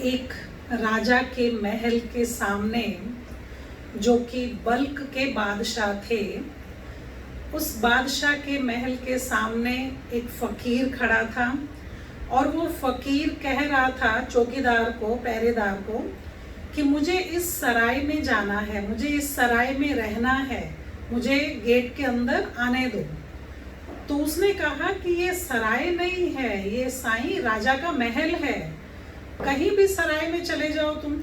एक राजा के महल के सामने, जो कि बल्क के बादशाह थे, उस बादशाह के महल के सामने एक फकीर खड़ा था और वो फकीर कह रहा था चौकीदार को, पहरेदार को, कि मुझे इस सराय में जाना है, मुझे इस सराय में रहना है, मुझे गेट के अंदर आने दो। तो उसने कहा कि ये सराय नहीं है, ये साईं राजा का महल है, कहीं भी सराय में चले जाओ तुम।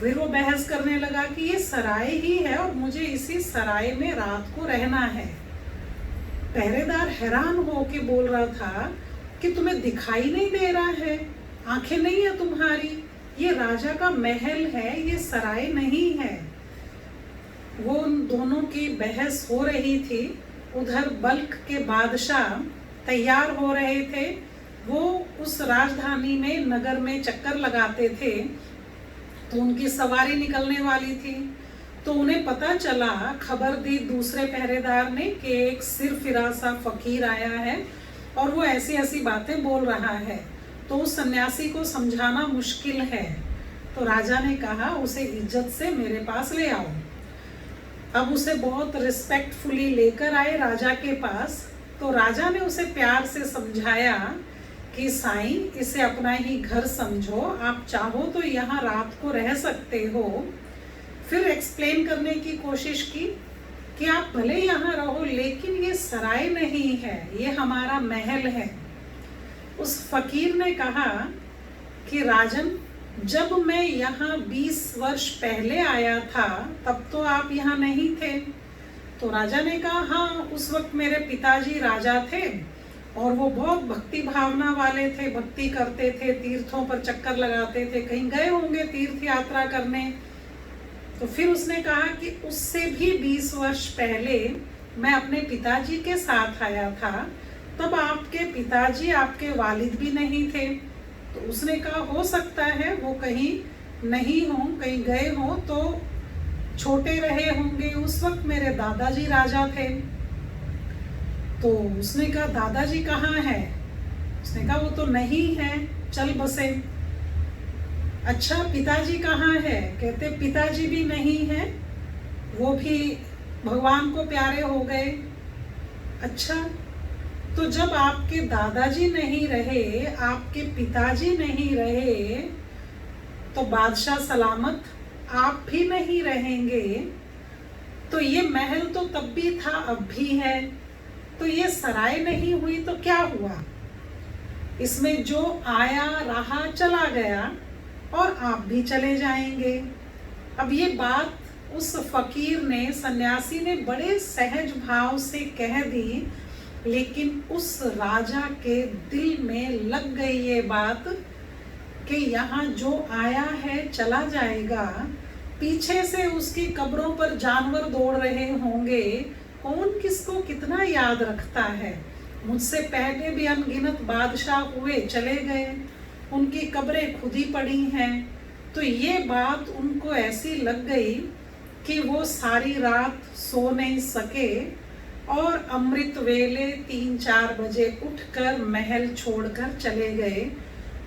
फिर वो बहस करने लगा कि ये सराय ही है और मुझे इसी सराय में रात को रहना है। पहरेदार हैरान हो के बोल रहा था कि तुम्हें दिखाई नहीं दे रहा है, आंखें नहीं है तुम्हारी, ये राजा का महल है, ये सराय नहीं है। वो उन दोनों की बहस हो रही थी। उधर बल्क के बादशाह तैयार हो रहे थे, वो उस राजधानी में, नगर में चक्कर लगाते थे, तो उनकी सवारी निकलने वाली थी। तो उन्हें पता चला, खबर दी दूसरे पहरेदार ने कि एक सिर फिरा सा फकीर आया है और वो ऐसी ऐसी बातें बोल रहा है, तो उस सन्यासी को समझाना मुश्किल है। तो राजा ने कहा उसे इज्जत से मेरे पास ले आओ। अब उसे बहुत रिस्पेक्टफुली लेकर आए राजा के पास। तो राजा ने उसे प्यार से समझाया कि साईं, इसे अपना ही घर समझो, आप चाहो तो यहाँ रात को रह सकते हो। फिर एक्सप्लेन करने की कोशिश की कि आप भले यहाँ रहो, लेकिन ये सराय नहीं है, ये हमारा महल है। उस फकीर ने कहा कि राजन, जब मैं यहाँ 20 वर्ष पहले आया था तब तो आप यहाँ नहीं थे। तो राजा ने कहा, हाँ, उस वक्त मेरे पिताजी राजा थे और वो बहुत भक्ति भावना वाले थे, भक्ति करते थे, तीर्थों पर चक्कर लगाते थे, कहीं गए होंगे तीर्थ यात्रा करने। तो फिर उसने कहा कि उससे भी 20 वर्ष पहले मैं अपने पिताजी के साथ आया था, तब आपके पिताजी, आपके वालिद भी नहीं थे। तो उसने कहा हो सकता है वो कहीं नहीं हो, कहीं गए हो, तो छोटे रहे होंगे, उस वक्त मेरे दादाजी राजा थे। तो उसने कहा दादाजी कहाँ है? उसने कहा वो तो नहीं है, चल बसे। अच्छा, पिताजी कहाँ है? कहते पिताजी भी नहीं है, वो भी भगवान को प्यारे हो गए। अच्छा, तो जब आपके दादाजी नहीं रहे, आपके पिताजी नहीं रहे, तो बादशाह सलामत, आप भी नहीं रहेंगे। तो ये महल तो तब भी था, अब भी है, तो ये सराय नहीं हुई तो क्या हुआ? इसमें जो आया रहा चला गया और आप भी चले जाएंगे। अब ये बात उस फकीर ने, सन्यासी ने बड़े सहज भाव से कह दी, लेकिन उस राजा के दिल में लग गई ये बात कि यहाँ जो आया है चला जाएगा। पीछे से उसकी कब्रों पर जानवर दौड़ रहे होंगे, कौन किसको कितना याद रखता है। मुझसे पहले भी अनगिनत बादशाह हुए, चले गए, उनकी कब्रें खुद ही पड़ी हैं। तो ये बात उनको ऐसी लग गई कि वो सारी रात सो नहीं सके और अमृत वेले 3-4 बजे उठकर महल छोड़कर चले गए।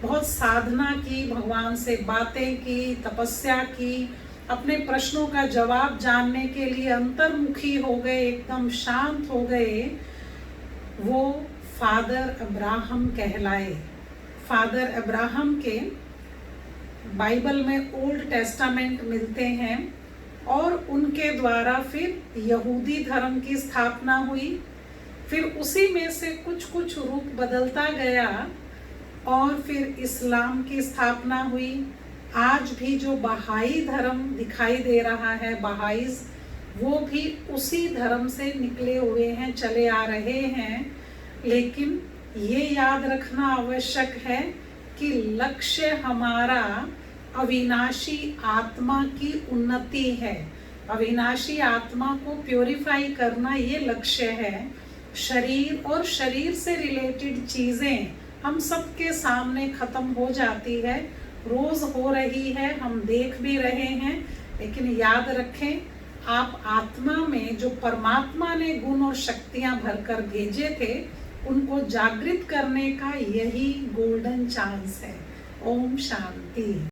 बहुत साधना की, भगवान से बातें की, तपस्या की, अपने प्रश्नों का जवाब जानने के लिए अंतर्मुखी हो गए, एकदम शांत हो गए। वो फादर अब्राहम कहलाए। फादर अब्राहम के बाइबल में ओल्ड टेस्टामेंट मिलते हैं और उनके द्वारा फिर यहूदी धर्म की स्थापना हुई। फिर उसी में से कुछ कुछ रूप बदलता गया और फिर इस्लाम की स्थापना हुई। आज भी जो बहाई धर्म दिखाई दे रहा है, बहाईज, वो भी उसी धर्म से निकले हुए हैं, चले आ रहे हैं। लेकिन ये याद रखना आवश्यक है कि लक्ष्य हमारा अविनाशी आत्मा की उन्नति है। अविनाशी आत्मा को प्योरीफाई करना ये लक्ष्य है। शरीर और शरीर से रिलेटेड चीज़ें हम सबके सामने खत्म हो जाती है, रोज हो रही है, हम देख भी रहे हैं। लेकिन याद रखें, आप आत्मा में जो परमात्मा ने गुण और शक्तियां भरकर भेजे थे, उनको जागृत करने का यही गोल्डन चांस है। ओम शांति।